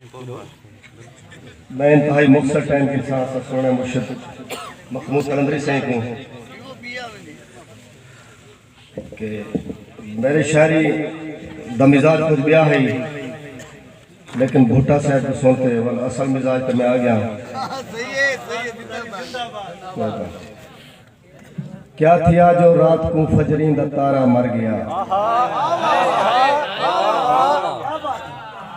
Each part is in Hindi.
मैं इंतहाई मुख्तर टाइम के साथ सोने मुर्शिद महमूद कलंदरी साईं को कि मेरे शायरी द मिजाज कुछ ब्याह है, लेकिन भुट्टा साहब को सुनते वाला असल मिजाज तो मैं आ गया। क्या थिया जो रात को फजरी दा तारा मर गया,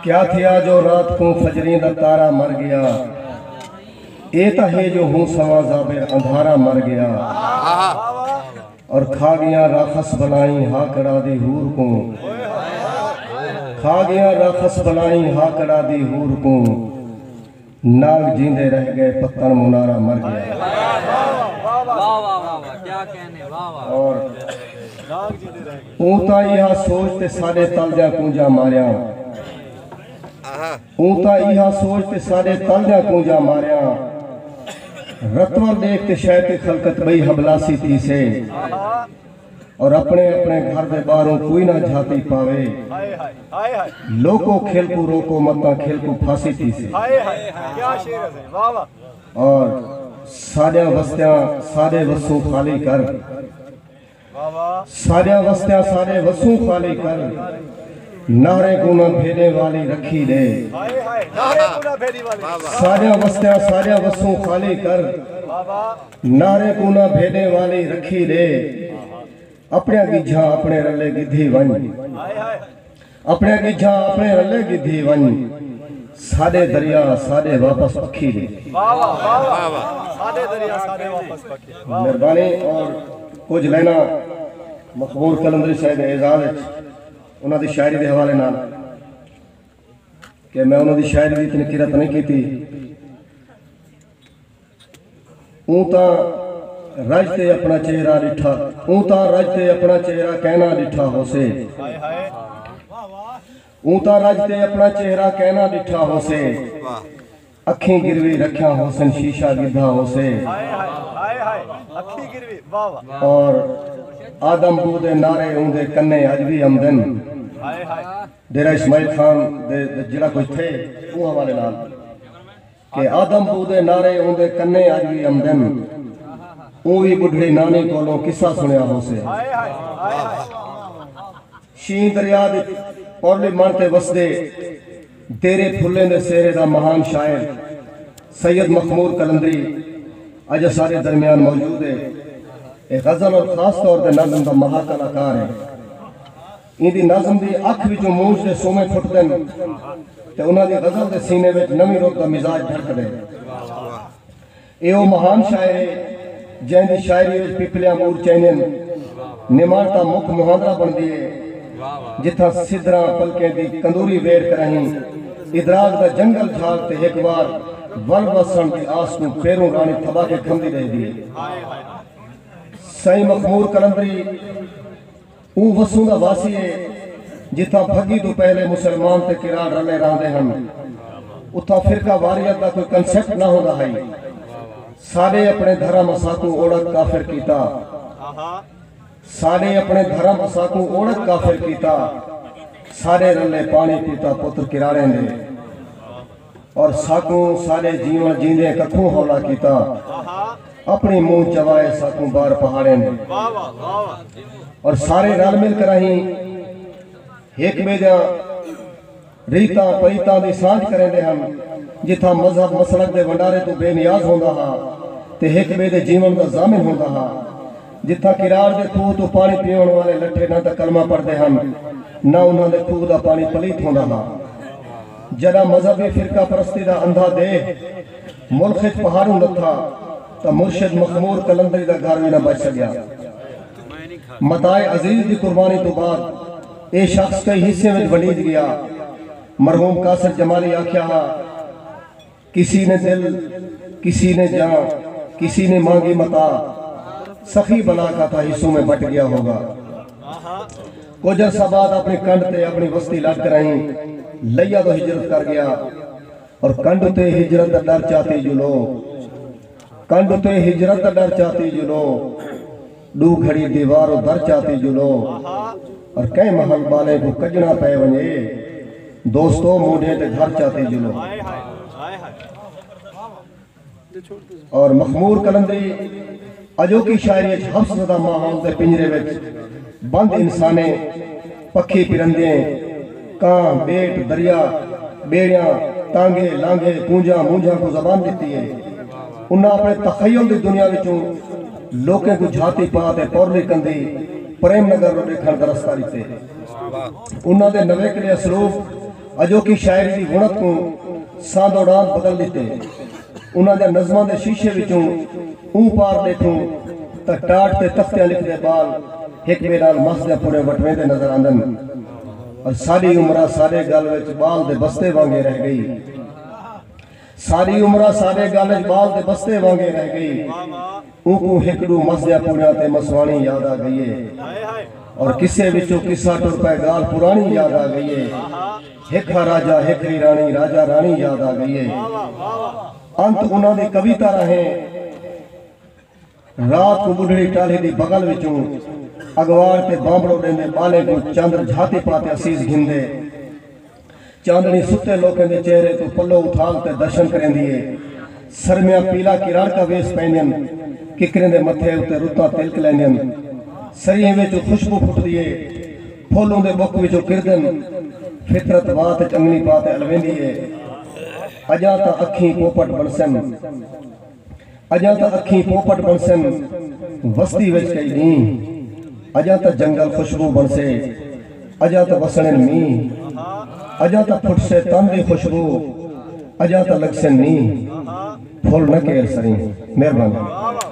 क्या थिया जो रात को फजरी दा तारा मर गया, ए तो है जो हूँ सवा ज़ाबिर अंधारा मर गया। और खा गया राखस बनाई हा कड़ा दी हूर को, खा गया राखस बनाई हा कड़ा दी हूर को, नाग जींदे रह गए पत्तन मुनारा मर गया। और ऊता यह सोचते सारे तलजा कूंजा मारिया, ऊता यह सोचते सारे तलजा कूंजा मारिया, रतवर देखते शैते खलकत बई हबलासी थी से, और अपने अपने घर के बाहरों कोई ना जाती पावे, लोको खेल को रोको मत खेल को फांसी थी से। और सारे वस्तियां सारे वसू खाली कर, सारे वस्तियां सारे वसू खाली कर, नारे को ना भेदे वाली रखी दे, सारे वस्तियां सारे वसू खाली कर, नारे को ना भेदे वाली रखी दे। अपने गिझा अपने रले गिधी वन, अपने गिझा अपने रले गिधी वन, सारे दरिया सारे वापस पखी दे। मेहरबानी। और कुछ लेना मकबूल कलंदरी साहब के एजाज उन्होंने शायरी के हवाले नाल कि मैं उन्होंने शायरी की इतनी किरत नहीं की थी। ऊता रजते अपना चेहरा डिठा, ऊता रजते अपना चेहरा कहना डिठा हो से, ऊता रजते अपना चेहरा कहना डिठा हो से, अखी गिरवी रखा होसन शीशा गिधा हो से। और आदम बूदे नारे ऊंदे कन्ने अज भी आमदन, डेरा इस्माइल खान दे जिला कुछ थे वो हवाले नाल कि आदम बूदे नारे ऊंदे कन्ने अज भी आमदन, वो भी बुढ़ड़ी नानी कोलों किस्सा सुनिया हो से। शी दरिया दे पौरले मानते वसदे तेरे फुल्ले दे सेरे दा महान शायर सैयद महमूद कलंदरी अज सारे दरमियान मौजूद है। एक गजल और खास तौर पर नज़म का महाकलाकार है। इनकी नज़म की अख विचों मूंछ के सोमे फुटदन ते उन्हां दी गजल के सीने में नवी रुत का मिजाज धड़कदे। ये वो महान शायर है जिंदी शायरी में पिपलिया मूर चैनन निमारता मुख मुहांदरा बनती है, जिथा सिदरा पलके दी कंदूरी वेर करही, इदराक दा जंगल झाग ते एक बार वल वसन की आस को पैरों रानी थबा के खंदी रह दी। सही मखमूर कलंदरी ऊ वसू दा वासी है जिथा भगी तो पहले मुसलमान ते किरार रले रहंदे हन, उथा फिरका वारियत दा कोई कंसेप्ट ना होंदा है। सारे अपने धर्म असाकू ओढ़क काफिर कीता, सारे अपने धर्म असाकू ओढ़क काफिर कीता, सारे रले पानी पीता पुत्र किरारे ने, और साकू सारे जीवन जींदे कखू हौला कीता, अपनी मुंह चवाए साकू बार पहाड़े ने। और सारे रल मिल कर ही एक मेजा रीता परीता दी सांझ करेंदे हम, जिथा मजहब मसलक दे वंडारे तो बेनियाज होंदा हा ते एक मेरे जीवन का जामिन होंदा हा, जिथा किरार दे खूह तो पानी पीण वाले लट्ठे ना तो कलमा पढ़ते हम, ना उन्होंने खूह का पानी पलीत होंदा हा। जरा मजहबी फिरका परस्ती का अंधा दे मुल्क पहाड़ों लथा तो मुर्शिद मखमूर कलंदरी का घर भी ना बच सकिया। मताए अजीज की कुर्बानी तो बाद ये शख्स कई हिस्से में वंडीज गया। मरहूम कासिर जमाली आख्या हा, किसी ने दिल किसी ने जान किसी ने मांगी मता, सखी बना का था हिस्सों में बट गया होगा। कुछ अरसा बाद अपने कंड ते अपनी बस्ती लट कर आई, लैया तो हिजरत कर गया। और कंड ते हिजरत का डर चाहती जुलो, कंड ते हिजरत का डर चाहती जुलो, दू खड़ी दीवारों दर चाहती जुलो, और कई महल बाले को कजना पे वने, दोस्तों मूढ़े ते घर चाहते जुलो। और मखमूर कलंदरी अजोकी शायरी हफ्सदा माहौल के पिंजरे विच बंद इंसाने पक्षी पिरंदे कां बेट दरिया बेड़ियां तांगे लांगे पूंजा मूंजा को जबान दी है। उन्हें अपने तखय्युल की दुनिया विचों लोकें को झाती पाते पौरली कंदी प्रेम नगर देखण का रस्ता दिते। उन्होंने नवेकले असलूब अजोकी शायरी की गुणत को सांदोड़ान बदल दिते। उन्होंने नज़मां के शीशे विचों ऊं पार देखूं तो टाट ते तख्तियां लिखते बाल एक बे नाल मसदे पूरे वटवेंदे नजर आंदन। और सारी उम्र सारे गल विच बाल दे बस्ते वांगे रह गई। सारी उम्र सारे गल विच बाल दे बस्ते वांगे रह गई। ऊको हिकड़ू मसदे पूरे ते मसवाणी याद आ गई है। और किसे विचों किस्सा टुर पे गाल पुरानी याद आ गई है। हिका राजा हिकरी रानी राजा रानी याद आ गई है। अंत उन्होंने कविता रहे रात को बुढ़ड़ी टाली दी बगल विचों अगवार ते बांबड़ो देंदे बाले को चंद्र झाती पाते असीस घिंदे। चांदनी सुते लोकें दे चेहरे तो पल्लो उठाल ते दर्शन करेंदी है। सरमिया पीला किरण का वेश पहनन किकरें दे मथे उते रुत्ता तिलक लैंदन। सरिये विचों खुशबू फुटदी है। फूलों दे बुक विचों किरदन फितरत वात चंगनी पाते अलवेंदी है। अजा ता अखी पोपट बनसन अजा ता अखी पोपट बनसन वस्ती विच कई नी। अजा ता जंगल खुशबू बनसे अजा ता वसणन मी। अजा ता फुटसे तन दी खुशबू अजा ता लगसन नी। फुल न केर सरी। मेहरबानी।